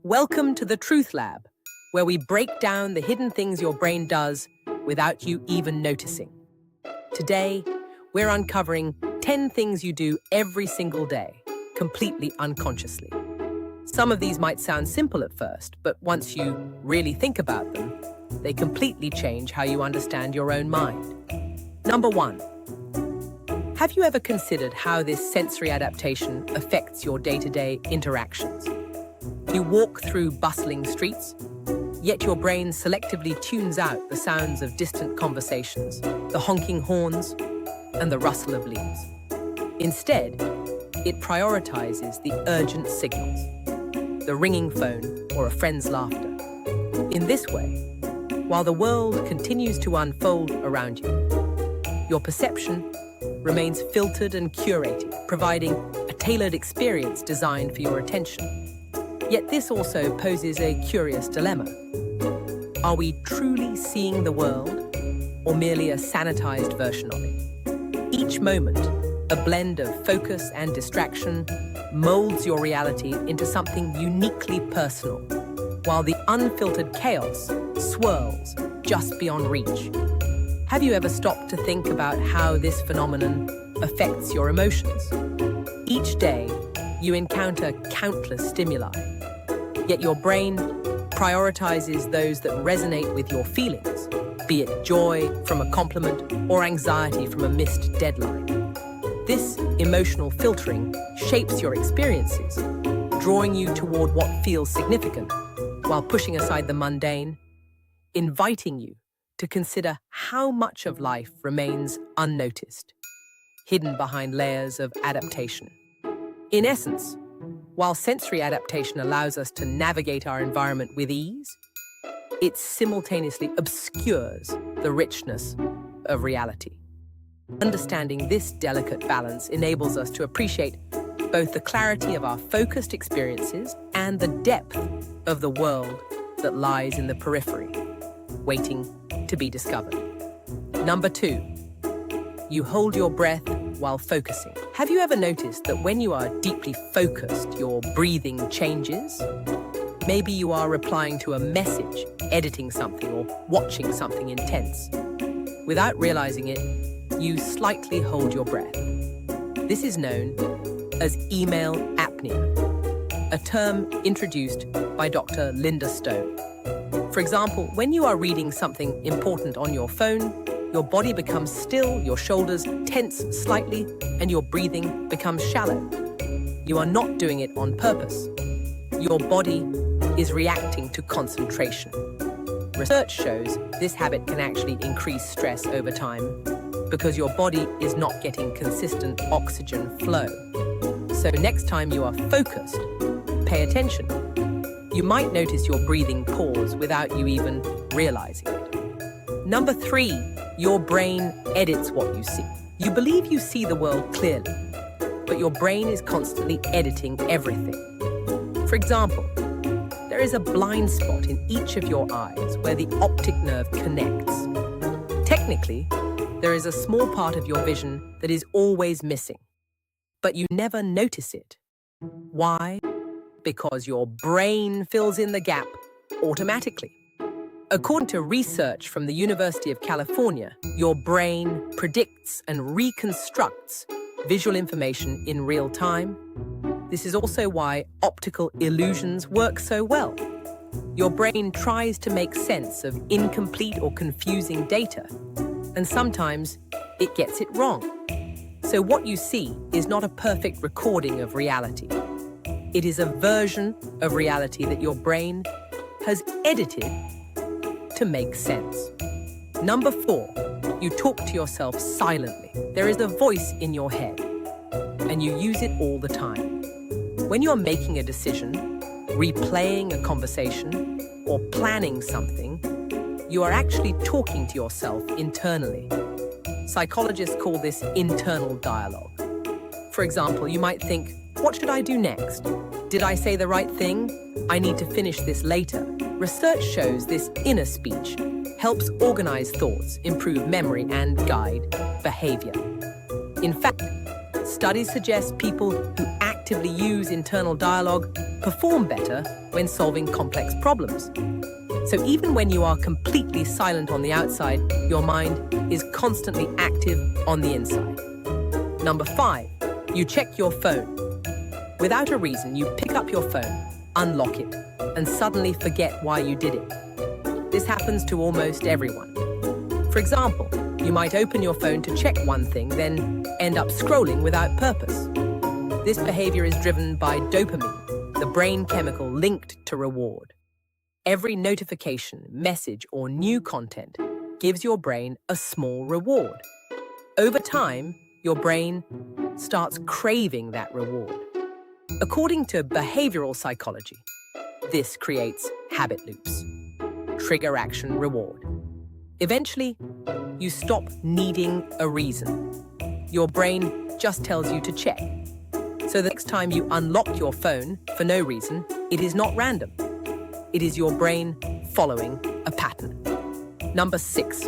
Welcome to the Truth Lab, where we break down the hidden things your brain does without you even noticing. Today, we're uncovering 10 things you do every single day, completely unconsciously. Some of these might sound simple at first, but once you really think about them, they completely change how you understand your own mind. Number 1. Have you ever considered how this sensory adaptation affects your day-to-day interactions? You walk through bustling streets, yet your brain selectively tunes out the sounds of distant conversations, the honking horns, and the rustle of leaves. Instead, it prioritizes the urgent signals, the ringing phone or a friend's laughter. In this way, while the world continues to unfold around you, your perception remains filtered and curated, providing a tailored experience designed for your attention. Yet this also poses a curious dilemma. Are we truly seeing the world, or merely a sanitized version of it? Each moment, a blend of focus and distraction, molds your reality into something uniquely personal, while the unfiltered chaos swirls just beyond reach. Have you ever stopped to think about how this phenomenon affects your emotions? Each day, you encounter countless stimuli, yet your brain prioritizes those that resonate with your feelings, be it joy from a compliment or anxiety from a missed deadline. This emotional filtering shapes your experiences, drawing you toward what feels significant, while pushing aside the mundane, inviting you to consider how much of life remains unnoticed, hidden behind layers of adaptation. In essence, while sensory adaptation allows us to navigate our environment with ease, it simultaneously obscures the richness of reality. Understanding this delicate balance enables us to appreciate both the clarity of our focused experiences and the depth of the world that lies in the periphery, waiting to be discovered. Number 2, you hold your breath while focusing. Have you ever noticed that when you are deeply focused, your breathing changes? Maybe you are replying to a message, editing something, or watching something intense. Without realizing it, you slightly hold your breath. This is known as email apnea, a term introduced by Dr. Linda Stone. For example, when you are reading something important on your phone, your body becomes still, your shoulders tense slightly, and your breathing becomes shallow. You are not doing it on purpose. Your body is reacting to concentration. Research shows this habit can actually increase stress over time because your body is not getting consistent oxygen flow. So next time you are focused, pay attention. You might notice your breathing pause without you even realizing it. Number 3, your brain edits what you see. You believe you see the world clearly, but your brain is constantly editing everything. For example, there is a blind spot in each of your eyes where the optic nerve connects. Technically, there is a small part of your vision that is always missing, but you never notice it. Why? Because your brain fills in the gap automatically. According to research from the University of California, your brain predicts and reconstructs visual information in real time. This is also why optical illusions work so well. Your brain tries to make sense of incomplete or confusing data, and sometimes it gets it wrong. So what you see is not a perfect recording of reality. It is a version of reality that your brain has edited to make sense. Number 4, you talk to yourself silently. There is a voice in your head, and you use it all the time. When you're making a decision, replaying a conversation, or planning something, you are actually talking to yourself internally. Psychologists call this internal dialogue. For example, you might think, what should I do next? Did I say the right thing? I need to finish this later. Research shows this inner speech helps organize thoughts, improve memory, and guide behavior. In fact, Studies suggest people who actively use internal dialogue perform better when solving complex problems. So even when you are completely silent on the outside, your mind is constantly active on the inside. Number 5, you check your phone. Without a reason, you pick up your phone, unlock it, and suddenly forget why you did it. This happens to almost everyone. For example, you might open your phone to check one thing, then end up scrolling without purpose. This behavior is driven by dopamine, the brain chemical linked to reward. Every notification, message, or new content gives your brain a small reward. Over time, your brain starts craving that reward. According to behavioral psychology, this creates habit loops. Trigger, action, reward. Eventually, you stop needing a reason. Your brain just tells you to check. So the next time you unlock your phone for no reason, it is not random. It is your brain following a pattern. Number 6,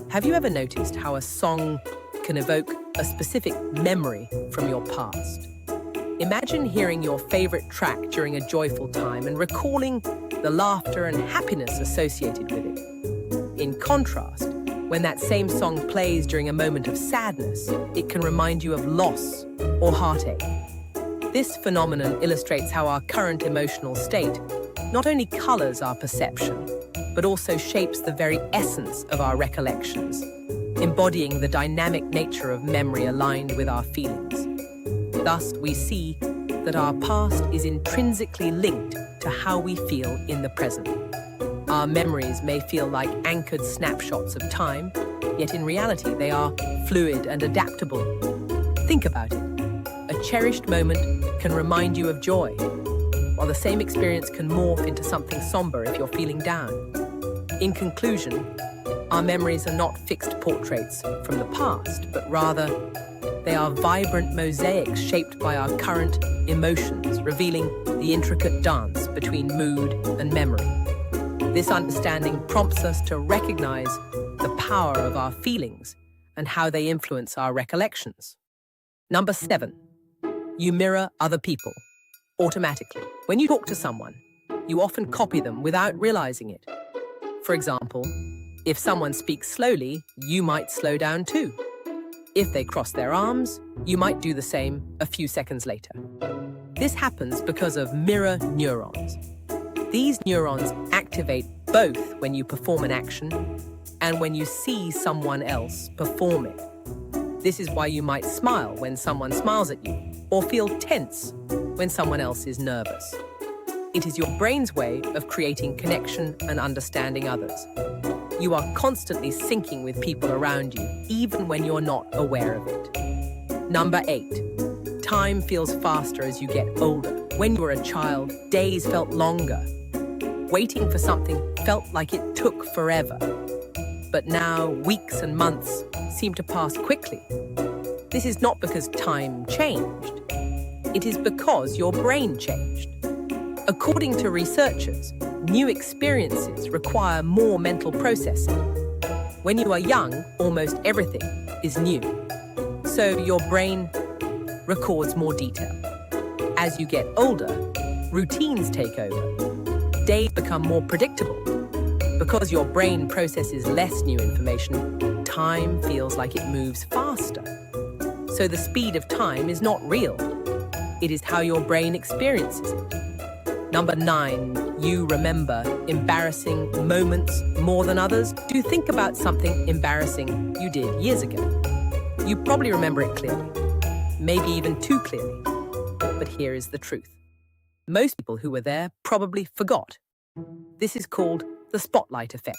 have you ever noticed how a song can evoke a specific memory from your past? Imagine hearing your favorite track during a joyful time and recalling the laughter and happiness associated with it. In contrast, when that same song plays during a moment of sadness, it can remind you of loss or heartache. This phenomenon illustrates how our current emotional state not only colors our perception, but also shapes the very essence of our recollections, embodying the dynamic nature of memory aligned with our feelings. Thus, we see that our past is intrinsically linked to how we feel in the present. Our memories may feel like anchored snapshots of time, yet in reality they are fluid and adaptable. Think about it. A cherished moment can remind you of joy, while the same experience can morph into something somber if you're feeling down. In conclusion, our memories are not fixed portraits from the past, but rather they are vibrant mosaics shaped by our current emotions, revealing the intricate dance between mood and memory. This understanding prompts us to recognize the power of our feelings and how they influence our recollections. Number 7, you mirror other people automatically. When you talk to someone, you often copy them without realizing it. For example, if someone speaks slowly, you might slow down too. If they cross their arms, you might do the same a few seconds later. This happens because of mirror neurons. These neurons activate both when you perform an action and when you see someone else perform it. This is why you might smile when someone smiles at you, or feel tense when someone else is nervous. It is your brain's way of creating connection and understanding others. You are constantly syncing with people around you, even when you're not aware of it. Number 8, time feels faster as you get older. When you were a child, days felt longer. Waiting for something felt like it took forever. But now, weeks and months seem to pass quickly. This is not because time changed. It is because your brain changed. According to researchers, new experiences require more mental processing. When you are young, almost everything is new. So your brain records more detail. As you get older, routines take over. Days become more predictable. Because your brain processes less new information, time feels like it moves faster. So the speed of time is not real. It is how your brain experiences it. Number 9, you remember embarrassing moments more than others. Do think about something embarrassing you did years ago. You probably remember it clearly, maybe even too clearly. But here is the truth. Most people who were there probably forgot. This is called the spotlight effect.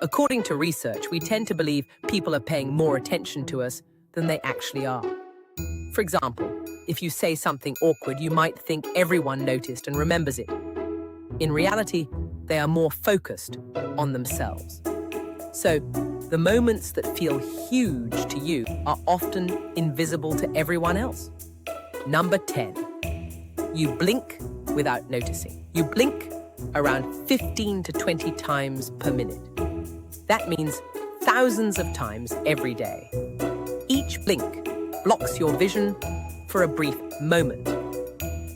According to research, we tend to believe people are paying more attention to us than they actually are. For example, if you say something awkward, you might think everyone noticed and remembers it. In reality, they are more focused on themselves. So, the moments that feel huge to you are often invisible to everyone else. Number 10, you blink without noticing. You blink around 15 to 20 times per minute. That means thousands of times every day. Each blink blocks your vision for a brief moment.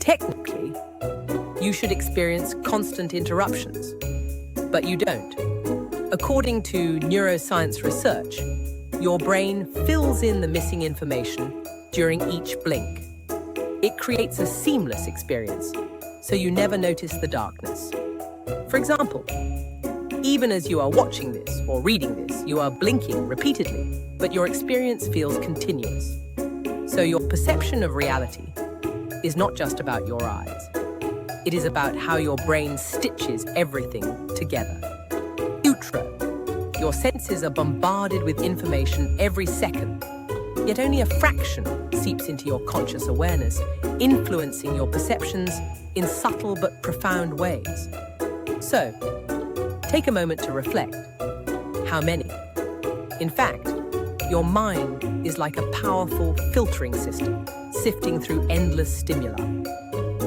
Technically, you should experience constant interruptions, but you don't. According to neuroscience research, your brain fills in the missing information during each blink. It creates a seamless experience, so you never notice the darkness. For example, even as you are watching this or reading this, you are blinking repeatedly, but your experience feels continuous. So your perception of reality is not just about your eyes. It is about how your brain stitches everything together. Utro. Your senses are bombarded with information every second, yet only a fraction seeps into your conscious awareness, influencing your perceptions in subtle but profound ways. So, take a moment to reflect. How many? In fact, your mind is like a powerful filtering system, sifting through endless stimuli.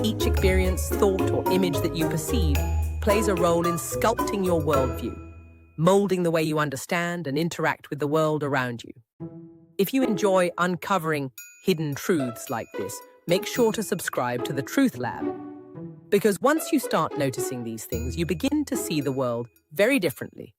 Each experience, thought, or image that you perceive plays a role in sculpting your worldview, molding the way you understand and interact with the world around you. If you enjoy uncovering hidden truths like this, make sure to subscribe to the Truth Lab. Because once you start noticing these things, you begin to see the world very differently